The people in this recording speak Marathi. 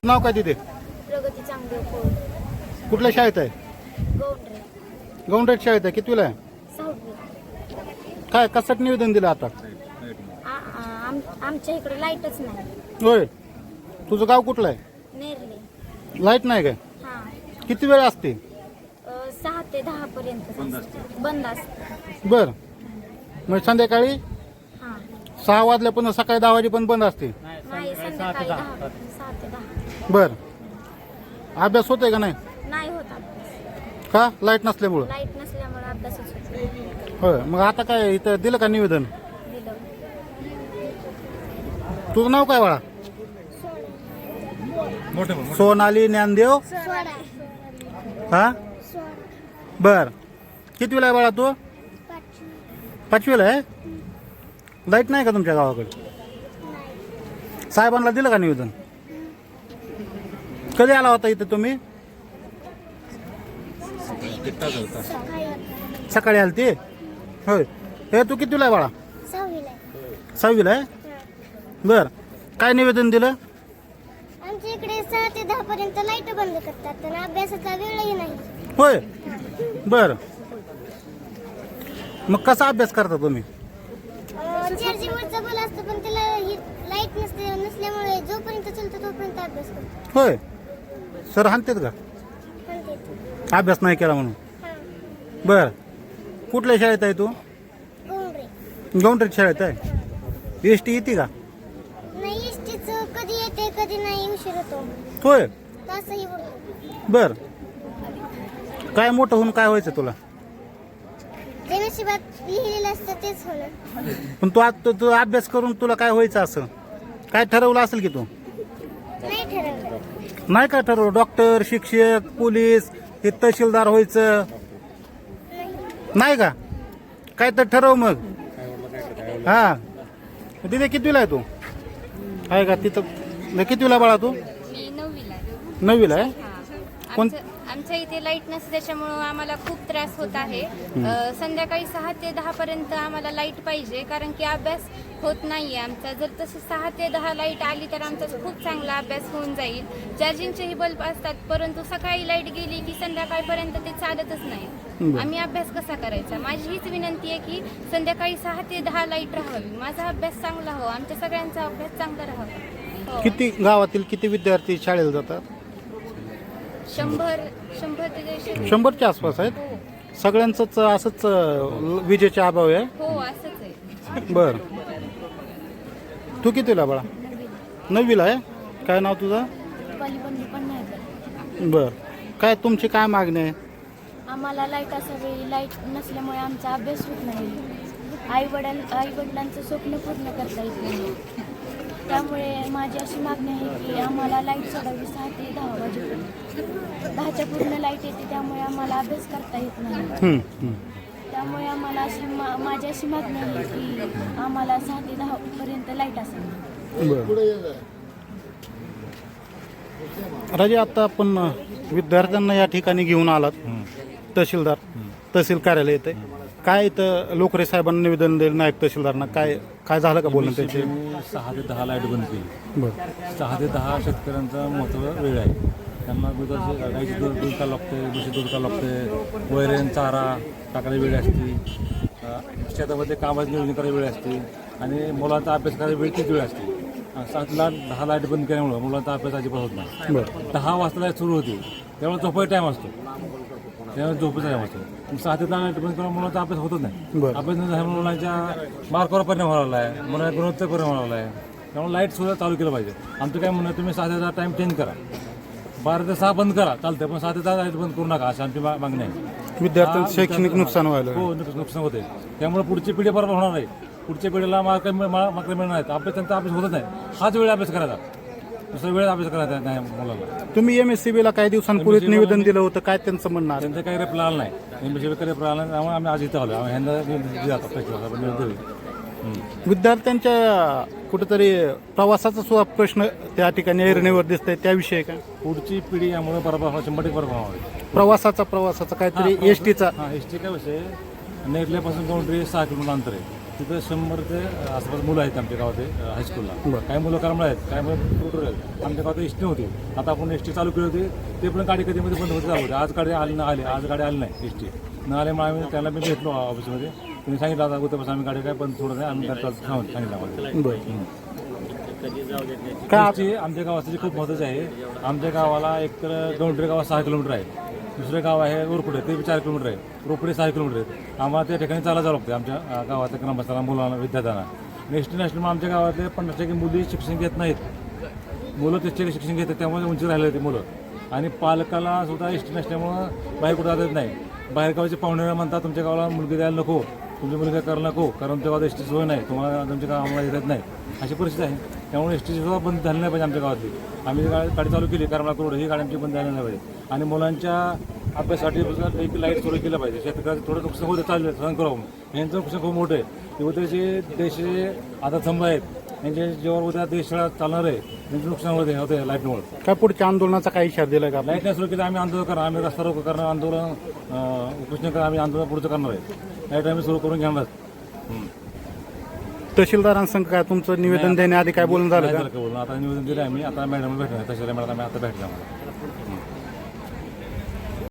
नाव काय तिथे? प्रगती चांगली आहे. कुठल्या शाळेत आहे? गौंडरे गौंडरेट शाळेत आहे. कितवीला आहे? 6वी. काय कसं निवेदन दिलं आता? आमच्या इकडे लाईटच नाही. होय, तुझं गाव कुठलं आहे? नेरले. लाईट नाही काय? हा. किती वेळ असते? 6 ते 10 पर्यंत बंद असते. बर, मग संध्याकाळी हा. 6 वाजल्यापासून सकाळी 10 वाजेपर्यंत बंद असते. नाही, संध्याकाळी 6 ते 10. बर, अभ्यास होतोय का नाही? नाही होत अभ्यास. का? लाईट नसल्यामुळं? लाईट नसल्यामुळे अभ्यासच होत. होय, मग आता काय इथं दिलं का निवेदन? दिलं. तुझं नाव काय बाळा? सोनाली ज्ञानदेव. हा, बर. कितवीला आहे बाळा तू? 5वीला आहे. लाईट नाही का तुमच्या गावाकडे? साहेबांना दिलं का निवेदन? कधी आला होता इथं तुम्ही? सकाळी आली ती. होय, हे तू कितीला आहे बाळा? 6वीला आहे. बर, काय निवेदन दिलं? आमच्या इकडे 6 ते 10 पर्यंत लाईट बंद करतात आणि अभ्यासाचा वेळही नाही. होय, बर. मग कसा अभ्यास करता तुम्ही? चार्जिंगवरचा बल असतो पण त्याला लाईट नसल्यामुळे जोपर्यंत चालतो तोपर्यंत अभ्यास करतो. होय, सर हाणतात का अभ्यास नाही केला म्हणून? बर, कुठल्या शाळेत आहे तू? गौंडरेट शाळेत आहे. एस टी येते का? नाही, एसटीच कधी येते कधी नाही, उशीर होतो. होय, तासही उडतो. बर. काय मोठं होऊन काय व्हायचं तुला? जे नशिबात लिहिलेलं असतं तेच होणार. पण तू अभ्यास करून तुला काय व्हायचं असं काय ठरवलं असेल की तू? नाही ठरवलं. नाही काय ठरवलं? डॉक्टर, शिक्षक, पोलीस, हे तहसीलदार व्हायचं नाही का? काय तर ठरव मग. हा, तिथे कितवीला आहे तू? आहे का तिथं? कितवीला बाळा तू? मी 9वीला आहे. 9वीला आहे. कोण? आमच्या इथे लाईट नसते त्याच्यामुळं आम्हाला खूप त्रास होत आहे. संध्याकाळी 6 ते 10 पर्यंत आम्हाला लाईट पाहिजे, कारण की अभ्यास होत नाहीये आमचा. जर तशी 6 ते 10 लाईट आली तर आमचा खूप चांगला अभ्यास होऊन जाईल. चार्जिंगचेही बल्ब असतात, परंतु सकाळी लाईट गेली की संध्याकाळपर्यंत ते चालतच नाही. आम्ही अभ्यास कसा करायचा? माझी हीच विनंती आहे की संध्याकाळी 6 ते 10 लाईट राहावी. माझा अभ्यास चांगला हो, आमच्या सगळ्यांचा अभ्यास चांगला राहावा. किती गावातील किती विद्यार्थी शाळेला जातात? 100 ते 150. 100च्या आसपास आहेत. सगळ्यांचंच असंच विजेचा अभाव आहे? हो, असंच आहे. बर, तू कितीला बाळा? 9वीला आहे. काय नाव तुझं? बर, काय तुमची काय मागणी आहे? आम्हाला लाईट असावी. लाईट नसल्यामुळे आमचा अभ्यास होत नाही. आई वडिलांचं स्वप्न पूर्ण करता येत नाही. त्यामुळे माझी अशी मागणी आहे की आम्हाला लाईट सोडावी 6 ते 10 वाजेपर्यंत. 10च्या पूर्ण लाईट येते, त्यामुळे आम्हाला अभ्यास करता येत नाही. त्यामुळे आम्हाला माझी अशी मागणी आहे की आम्हाला 6 ते 10 पर्यंत लाईट असावी. राजे, आता आपण विद्यार्थ्यांना या ठिकाणी घेऊन आलात. तहसील कार्यालय येते. काय इथं लोकरे साहेबांना निवेदन दिलं नायक तहसीलदारांना? काय झालं का बोलणं त्यांचे? 6 ते 10 लाईट बंद केली. बरं, 6 ते 10 शेतकऱ्यांचा महत्त्व वेळ आहे. त्यांना दुधाची गाईची दूध का लागते, म्हशी दूध का लागते, वैरण चारा टाकायला वेळ असते, शेतामध्ये कामाची नियोजन करायला वेळ असते आणि मुलांचा अभ्यास करायला वेळ तीच वेळ असते. 7 ला 10 लाईट बंद केल्यामुळं मुलांचा अभ्यास अजिबात होत नाही. बरं. 10 वाजता लाईट सुरू होती, त्यामुळे झोपायचा टाईम असतो, त्यामुळे झोपायचा टाईम असतो. 6 ते 10 लाईट बंद करून मुलांचा अभ्यास होतच नाही. बरं. अभ्यास न झाल्यामुळे मुलांच्या मार्कावर परिणाम व्हायला आहे, मुलांच्या गुणवत्तेवर परिणाम व्हायला आहे. त्यामुळे लाईट सुद्धा चालू केलं पाहिजे. आमचं काय म्हणणं, तुम्ही 6 ते 10 टाईम चेंज करा, 12 ते 6 बंद करा, चालतंय, पण 6 ते 10 लाईट बंद करू नका, अशी आमची मागणी आहे. विद्यार्थ्यांचं शैक्षणिक नुकसान व्हायला. हो, नुकसान होते. त्यामुळे पुढची पिढी बरोबर होणार नाही. पुढच्या पिढीला मार्क मिळणार नाहीत. अभ्यास त्यांचा अभ्यास होतच नाही. हाच वेळ अभ्यास करायचा. दुसरा वेळ अभ्यास करायचा नाही मुलांना. तुम्ही MSCB ला काही दिवसांपूर्वी निवेदन दिलं होतं, काय त्यांचं म्हणणं आहे? त्यांचं काही रिप्लाय आला नाही. MSCB काही रिप्लाय आला नाही, त्यामुळे आम्ही आज इथं आलो. आम्ही ह्यांना जातो पैसे. विद्यार्थ्यांच्या कुठेतरी प्रवासाचा सुद्धा प्रश्न त्या ठिकाणी ऐरणीवर दिसतंय, त्याविषयी काय? पुढची पिढी यामुळे बरोबर 100% बरोबर व्हावी. प्रवासाचा काहीतरी एसटीचा एसटी काय विषय नेरल्यापासून बाउंड्री 6 किलोमीटर अंतर आहे. तिथं 100 ते आसपास मुलं आहेत आमच्या गावात हायस्कूलला. काही मुलं करमळ आहेत, काही मुलं टोटल आहेत. आमच्या गावात एसटी नव्हती. आता आपण एसटी चालू केली होती, ते पण गाडी कधीमध्ये बंद होते, चालू होते. आज गाडी आली ना आली, आज गाडी आली नाही एसटी न आल्यामुळे आम्ही त्याला मी भेटलो ऑफिसमध्ये. त्यांनी सांगितलं आता उद्यापासून आम्ही गाडी काय बंद थोडं नाही, आम्ही गाडी सांगितलं आम्हाला. एसटी आमच्या गावासाठी खूप महत्त्वाचं आहे. आमच्या गावाला एकतर गौंडरे गावात 6 किलोमीटर आहे, दुसरे गाव आहे रोरपुडे, ते 4 किलोमीटर आहे, रोपडे 6 किलोमीटर आहेत. आम्हाला त्या ठिकाणी चालत जावं लागतं आमच्या गावातल्या ग्रामस्थांना, मुलांना, विद्यार्थ्यांना. एसटी नॅशनल आमच्या गावातले 50% मुली शिक्षण घेत नाहीत. मुलं 30% शिक्षण घेतात, त्यामुळे उंची राहिले ते मुलं. आणि पालकाला सुद्धा एसटी नसल्यामुळं बाहेर कुठं जात नाही. बाहेर गावाचे पाहुणे म्हणतात तुमच्या गावाला मुलगी द्यायला नको, तुमची मुलगी करायला नको, कारण तुमच्या गावात एसटी सोय नाही, तुम्हाला तुमच्या गावाला येत नाही, अशी परिस्थिती आहे. त्यामुळे एसटी सुद्धा बंद झाली नाही पाहिजे आमच्या गावातली. आम्ही गाडी चालू केली करमाळा रोड, ही गाडी आमची बंद झाली नाही पाहिजे. आणि मुलांच्या अभ्यासासाठी एक लाईट सुरू केलं पाहिजे. शेतकऱ्याचं थोडं नुकसान होतं, चाललं सहन करावं. यांचं नुकसान खूप मोठं आहे. ते उद्याचे देश आता थांबले आहेत, यांच्या जेव्हा उद्या देश चालणार आहे, त्यांचं नुकसान होते लाईटमुळे. काय पुढच्या आंदोलनाचा काही इशारा दिलाय का? लाईट नाही सुरू केलं आम्ही आंदोलन करणार, आम्ही रस्ता रोको करणार, आंदोलन उपोषण करणार, आम्ही आंदोलन पुढचं करणार आहे. लाईट आम्ही सुरू करून घेणार. तहसीलदारांसंग काय तुमचं निवेदन देण्याआधी काय बोलणं झालं का? आता निवेदन दिलं आम्ही, आता मॅडम भेटणार, तहसीलदार मॅडम आता भेटणार.